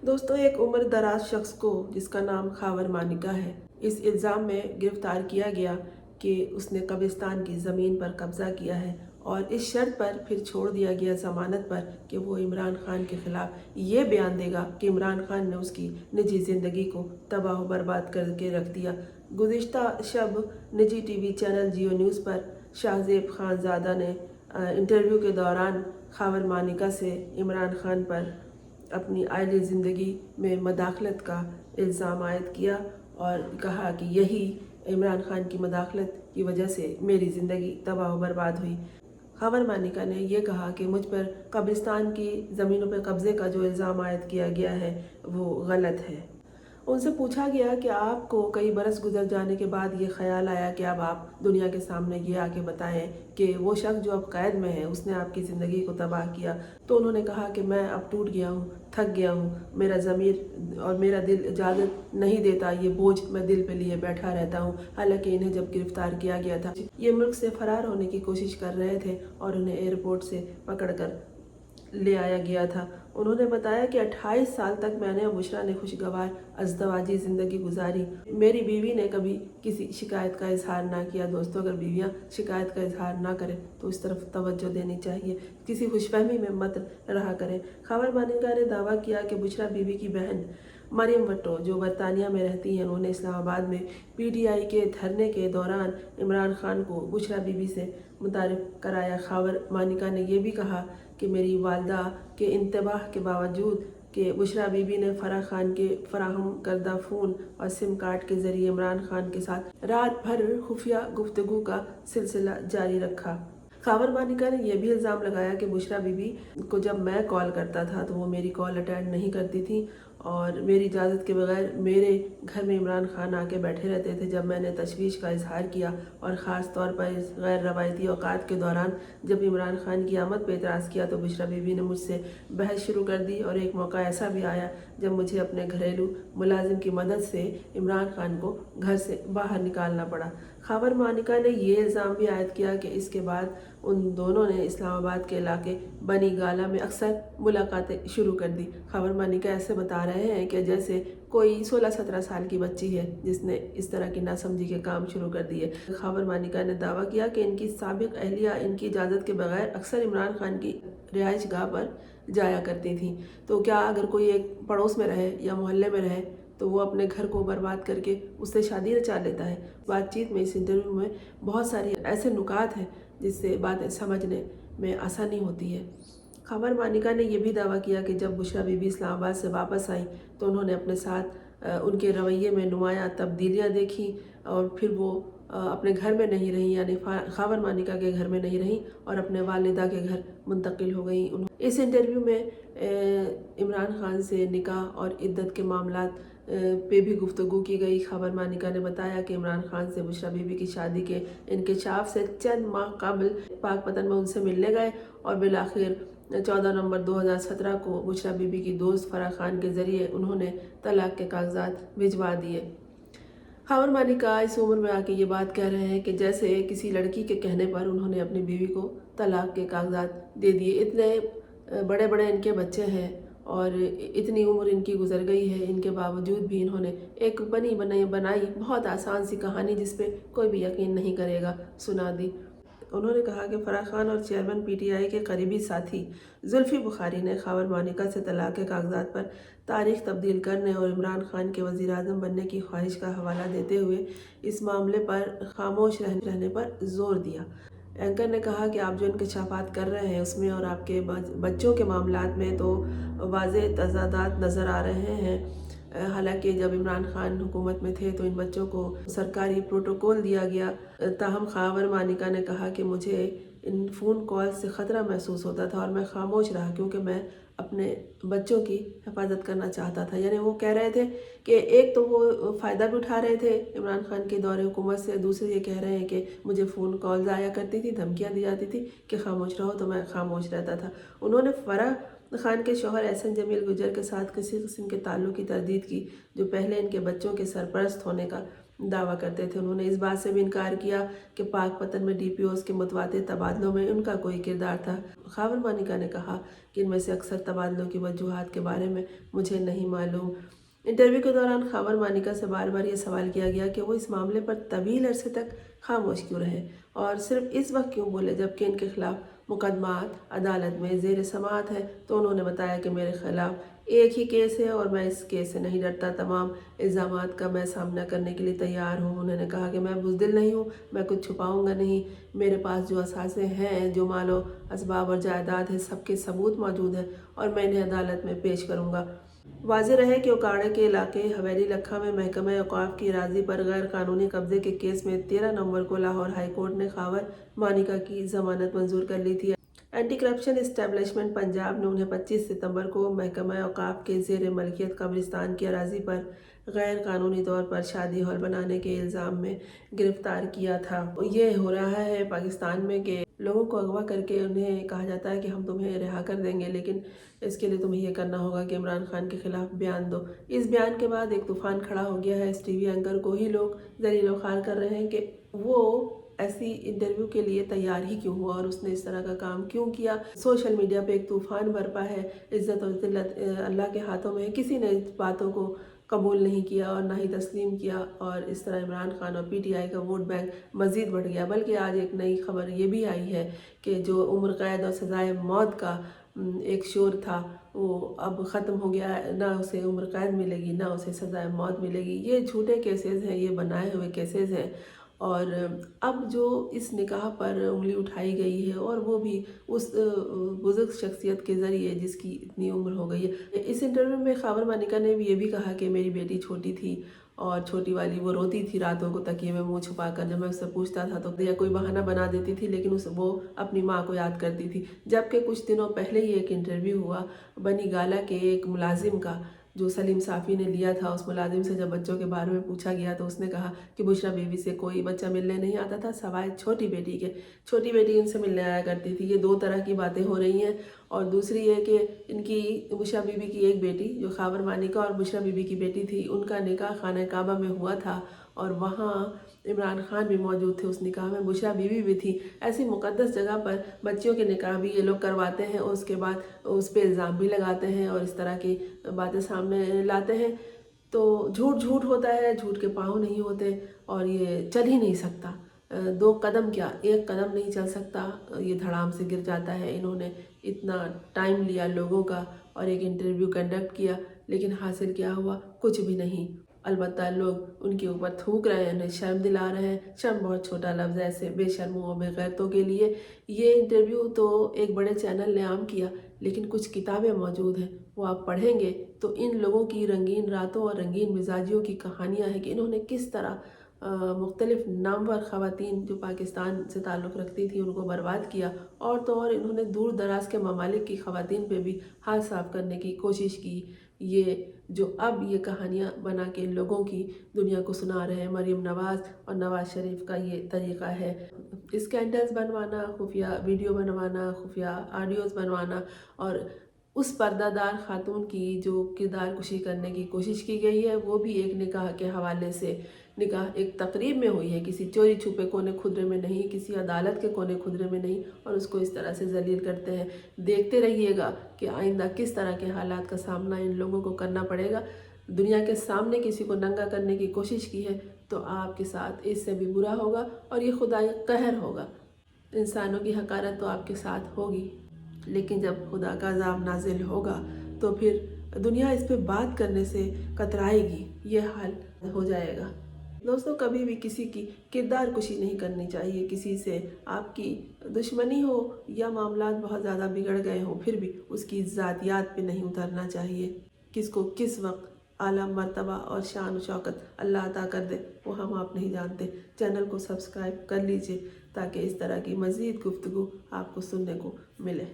दोस्तों, एक उम्र दराज शख्स को जिसका नाम खावर मानिका है, इस इल्ज़ाम में गिरफ्तार किया गया कि उसने कब्रिस्तान की ज़मीन पर कब्ज़ा किया है और इस शर्त पर फिर छोड़ दिया गया ज़मानत पर कि वो इमरान खान के ख़िलाफ़ ये बयान देगा कि इमरान खान ने उसकी निजी ज़िंदगी को तबाह व बर्बाद करके रख दिया। गुज़िश्ता शब निजी टीवी चैनल जियो न्यूज़ पर शाहज़ेब खानज़ादा ने इंटरव्यू के दौरान खावर मानिका से इमरान खान पर अपनी आइली ज़िंदगी में मदाखलत का इल्ज़ाम आयद किया और कहा कि यही इमरान खान की मदाखलत की वजह से मेरी ज़िंदगी तबाह व बर्बाद हुई। खावर मानिका ने यह कहा कि मुझ पर कब्रिस्तान की ज़मीनों पर कब्ज़े का जो इल्ज़ाम आयद किया गया है वो गलत है। उनसे पूछा गया कि आपको कई बरस गुजर जाने के बाद ये ख्याल आया कि अब आप दुनिया के सामने ये आके बताएं कि वो शख्स जो अब कैद में है उसने आपकी ज़िंदगी को तबाह किया। तो उन्होंने कहा कि मैं अब टूट गया हूँ, थक गया हूँ, मेरा ज़मीर और मेरा दिल इजाज़त नहीं देता, ये बोझ मैं दिल पे लिए बैठा रहता हूँ। हालांकि इन्हें जब गिरफ्तार किया गया था, ये मुल्क से फ़रार होने की कोशिश कर रहे थे और उन्हें एयरपोर्ट से पकड़ कर ले आया गया था। उन्होंने बताया कि 28 साल तक मैंने और बुशरा ने खुशगवार अज़दवाजी ज़िंदगी गुजारी। मेरी बीवी ने कभी किसी शिकायत का इजहार ना किया। दोस्तों, अगर बीवियां शिकायत का इजहार ना करें तो इस तरफ तवज्जो देनी चाहिए, किसी खुशफहमी में मत रहा करें। खावर मानिका ने दावा किया कि बुशरा बीवी की बहन मरियम भट्टो जो बरतानिया में रहती हैं, उन्होंने इस्लामाबाद में पीटीआई के धरने के दौरान इमरान खान को बुशरा बीबी से मुतारिफ कराया। खावर मानिका ने यह भी कहा कि मेरी वालदा के इंतबाह के बावजूद कि बुशरा बीबी ने फराह खान के फराहम करदा फ़ोन और सिम कार्ड के ज़रिए इमरान खान के साथ रात भर खुफिया गुफ्तगू का सिलसिला जारी रखा। खावर मानिका ने यह भी इल्ज़ाम लगाया कि बुशरा बीबी को जब मैं कॉल करता था तो वो मेरी कॉल अटेंड नहीं करती थी और मेरी इजाज़त के बगैर मेरे घर में इमरान खान आके बैठे रहते थे। जब मैंने तशवीश का इजहार किया और ख़ास तौर पर इस गैर रवायती औकात के दौरान जब इमरान खान की आमद पर एतराज़ किया तो बुशरा बीबी ने मुझसे बहस शुरू कर दी और एक मौका ऐसा भी आया जब मुझे अपने घरेलू मुलाजिम की मदद से इमरान खान को घर से बाहर निकालना पड़ा। खावर मानिका ने ये इल्ज़ाम भी आयद किया कि इसके बाद उन दोनों ने इस्लामाबाद के इलाके बनी गाला में अक्सर मुलाकातें शुरू कर दी। खावर मानिका ऐसे बता रहे हैं कि जैसे कोई 16-17 साल की बच्ची है जिसने इस तरह की नासमझी के काम शुरू कर दिए। खावर मानिका ने दावा किया कि इनकी साबिक अहलिया इनकी इजाज़त के बगैर अक्सर इमरान खान की रिहाइश गाह पर जाया करती थी। तो क्या अगर कोई एक पड़ोस में रहे या मोहल्ले में रहे तो वो अपने घर को बर्बाद करके उससे शादी रचा लेता है। बातचीत में, इस इंटरव्यू में बहुत सारी ऐसे नुकात हैं जिससे बातें समझने में आसानी होती है। खावर मानिका ने यह भी दावा किया कि जब बुशरा बीबी इस्लामाबाद से वापस आई तो उन्होंने अपने साथ उनके रवैये में नुमायाँ तब्दीलियाँ देखी और फिर वो अपने घर में नहीं रहीं, यानी खावर मानिका के घर में नहीं रहीं और अपने वालिदा के घर मुंतकिल हो गई। इस इंटरव्यू में इमरान खान से निकाह और इद्दत के मामलात पे भी गुफ्तगू की गई। खावर मानिका ने बताया कि इमरान खान से बुशरा बीबी की शादी के इंकशाफ से चंद माह कबल पाकपतन में उनसे मिलने गए और बिलाखिर 14 नवंबर 2017 को बुशरा बीबी की दोस्त फराह खान के ज़रिए उन्होंने तलाक के कागजात भिजवा दिए। खावर मानिका इस उम्र में आके ये बात कह रहे हैं कि जैसे किसी लड़की के कहने पर उन्होंने अपनी बीवी को तलाक के कागजात दे दिए। इतने बड़े बड़े इनके बच्चे हैं और इतनी उम्र इनकी गुजर गई है, इनके बावजूद भी इन्होंने एक बनाई बहुत आसान सी कहानी जिस पे कोई भी यकीन नहीं करेगा सुना दी। उन्होंने कहा कि फराह खान और चेयरमैन पीटीआई के करीबी साथी जुल्फी बुखारी ने खावर मानिका से तलाक के कागजात पर तारीख तब्दील करने और इमरान खान के वज़ीर आज़म बनने की ख्वाहिश का हवाला देते हुए इस मामले पर खामोश रहने पर जोर दिया। एंकर ने कहा कि आप जो इंकशाफात कर रहे हैं उसमें और आपके बच्चों के मामलात में तो वाज़े तज़ादात नज़र आ रहे हैं। हालांकि जब इमरान खान हुकूमत में थे तो इन बच्चों को सरकारी प्रोटोकॉल दिया गया। ताहम खावर मानिका ने कहा कि मुझे इन फ़ोन कॉल से ख़तरा महसूस होता था और मैं खामोश रहा क्योंकि मैं अपने बच्चों की हिफाजत करना चाहता था। यानी वो कह रहे थे कि एक तो वो फ़ायदा भी उठा रहे थे इमरान खान के दौरे हुकूमत से, दूसरे ये कह रहे हैं कि मुझे फ़ोन कॉल्स आया करती थी, धमकियाँ दी जाती थी कि खामोश रहो, तो मैं खामोश रहता था। उन्होंने फराह खान के शौहर एहसन जमील गुजर के साथ किसी किस्म के ताल्लुक़ की तरदीद की जो पहले इनके बच्चों के सरपरस्त होने का दावा करते थे। उन्होंने इस बात से भी इनकार किया कि पाक पतन में DPOs के मुतवातिर तबादलों में उनका कोई किरदार था। खावर मानिका ने कहा कि इनमें से अक्सर तबादलों की वजूहात के बारे में मुझे नहीं मालूम। इंटरव्यू के दौरान खावर मानिका से बार बार ये सवाल किया गया कि वो इस मामले पर तवील अरसे तक खामोश क्यों रहे और सिर्फ इस वक्त क्यों बोले जबकि इनके खिलाफ मुकदमात अदालत में ज़ेर समाअत है। तो उन्होंने बताया कि मेरे खिलाफ एक ही केस है और मैं इस केस से नहीं डरता, तमाम इल्ज़ामात का मैं सामना करने के लिए तैयार हूँ। उन्होंने कहा कि मैं बुज़दिल नहीं हूँ, मैं कुछ छुपाऊँगा नहीं, मेरे पास जो असासे हैं, जो मालो असबाब और जायदाद है, सबके सबूत मौजूद हैं और मैं इन्हें अदालत में पेश करूँगा। वाज़ेह रहे कि उकाड़े के इलाके हवेली लखा में महकमा औक़ाफ़ की अराज़ी पर गैर कानूनी कब्ज़े के केस में 13 नवंबर को लाहौर हाई कोर्ट ने खावर मानिका की ज़मानत मंजूर कर ली थी। एंटी करप्शन इस्टेब्लिशमेंट पंजाब ने उन्हें 25 सितंबर को महकमा औक़ाफ़ के ज़ेर मलकियत कब्रिस्तान की अराज़ी पर गैर कानूनी तौर पर शादी हॉल बनाने के इल्ज़ाम में गिरफ़्तार किया था। ये हो रहा है पाकिस्तान में कि लोगों को अगवा करके उन्हें कहा जाता है कि हम तुम्हें रिहा कर देंगे, लेकिन इसके लिए तुम्हें ये करना होगा कि इमरान खान के खिलाफ बयान दो। इस बयान के बाद एक तूफ़ान खड़ा हो गया है। इस TV एंकर को ही लोग ज़लील व ख़ार कर रहे हैं कि वो ऐसी इंटरव्यू के लिए तैयार ही क्यों हुआ और उसने इस तरह का काम क्यों किया। सोशल मीडिया पे एक तूफ़ान बरपा है। इज़्ज़त और ज़िल्लत अल्लाह के हाथों में है। किसी ने इस बातों को कबूल नहीं किया और ना ही तस्लीम किया और इस तरह इमरान खान और PTI का वोट बैंक मज़ीद बढ़ गया। बल्कि आज एक नई खबर ये भी आई है कि जो उम्र कैद और सज़ाए मौत का एक शोर था वो अब ख़त्म हो गया है। ना उसे उम्र कैद मिलेगी, ना उसे सज़ाए मौत मिलेगी। ये झूठे केसेस हैं, ये बनाए हुए केसेस हैं और अब जो इस निकाह पर उंगली उठाई गई है और वो भी उस बुज़ुर्ग शख्सियत के ज़रिए जिसकी इतनी उम्र हो गई है। इस इंटरव्यू में खावर मानिका ने भी ये भी कहा कि मेरी बेटी छोटी थी और छोटी वाली वो रोती थी रातों को तकिए में मुंह छुपाकर। जब मैं उससे पूछता था तो या कोई बहाना बना देती थी, लेकिन वो अपनी माँ को याद करती थी। जबकि कुछ दिनों पहले ही एक इंटरव्यू हुआ बनी गाला के एक मुलाजिम का जो सलीम साफ़ी ने लिया था। उस मुलाजिम से जब बच्चों के बारे में पूछा गया तो उसने कहा कि बुशरा बीवी से कोई बच्चा मिलने नहीं आता था सवाए छोटी बेटी के। छोटी बेटी उनसे मिलने आया करती थी। ये दो तरह की बातें हो रही हैं। और दूसरी है कि इनकी बुशरा बीबी की एक बेटी जो खावर मानिका और बुशरा बीबी की बेटी थी, उनका निकाह खाना काबा में हुआ था और वहाँ इमरान खान भी मौजूद थे। उस निकाह में बुशरा बीवी भी थी। ऐसी मुक़द्दस जगह पर बच्चियों के निकाह भी ये लोग करवाते हैं और उसके बाद उस पर इल्ज़ाम भी लगाते हैं और इस तरह की बातें सामने लाते हैं। तो झूठ झूठ होता है, झूठ के पाँव नहीं होते और ये चल ही नहीं सकता। 2 कदम क्या, 1 कदम नहीं चल सकता, ये धड़ाम से गिर जाता है। इन्होंने इतना टाइम लिया लोगों का और एक इंटरव्यू कंडक्ट किया, लेकिन हासिल क्या हुआ? कुछ भी नहीं। अलबत्ता लोग उनके ऊपर थूक रहे हैं, उन्हें शर्म दिला रहे हैं। शर्म बहुत छोटा लफ्ज़ है ऐसे बेशर्मों और बेगैरतों के लिए। ये इंटरव्यू तो एक बड़े चैनल ने आम किया, लेकिन कुछ किताबें मौजूद हैं, वो आप पढ़ेंगे तो इन लोगों की रंगीन रातों और रंगीन मिजाजियों की कहानियाँ हैं कि इन्होंने किस तरह मुख्तलिफ नामवर ख़वातीन जो पाकिस्तान से ताल्लुक़ रखती थी उनको बर्बाद किया। और तो और इन्होंने दूर दराज के ममालिक की ख़वातीन पे भी हाथ साफ करने की कोशिश की। ये जो अब ये कहानियाँ बना के लोगों की दुनिया को सुना रहे हैं, मरीम नवाज़ और नवाज़ शरीफ का ये तरीक़ा है। स्कैंडल्स बनवाना, खुफिया वीडियो बनवाना, खुफिया ऑडियोज़ बनवाना और उस पर्दादार खातून की जो किरदार कुशी करने की कोशिश की गई है वो भी एक निकाह के हवाले से। निकाह एक तकरीब में हुई है, किसी चोरी छुपे कोने खुदरे में नहीं, किसी अदालत के कोने खुदरे में नहीं, और उसको इस तरह से जलील करते हैं। देखते रहिएगा कि आइंदा किस तरह के हालात का सामना इन लोगों को करना पड़ेगा। दुनिया के सामने किसी को नंगा करने की कोशिश की है तो आपके साथ इससे भी बुरा होगा और ये खुदाई कहर होगा। इंसानों की हकारत तो आपके साथ होगी, लेकिन जब खुदा का अज़ाब नाजिल होगा तो फिर दुनिया इस पे बात करने से कतराएगी। ये हाल हो जाएगा। दोस्तों, कभी भी किसी की किरदार कुशी नहीं करनी चाहिए। किसी से आपकी दुश्मनी हो या मामलात बहुत ज़्यादा बिगड़ गए हों, फिर भी उसकी ज़ातियात पे नहीं उतरना चाहिए। किसको किस वक्त आला मर्तबा और शान शौकत अल्लाह अता कर दे वो हम आप नहीं जानते। चैनल को सब्सक्राइब कर लीजिए ताकि इस तरह की मज़ीद गुफ्तगू आपको सुनने को मिले।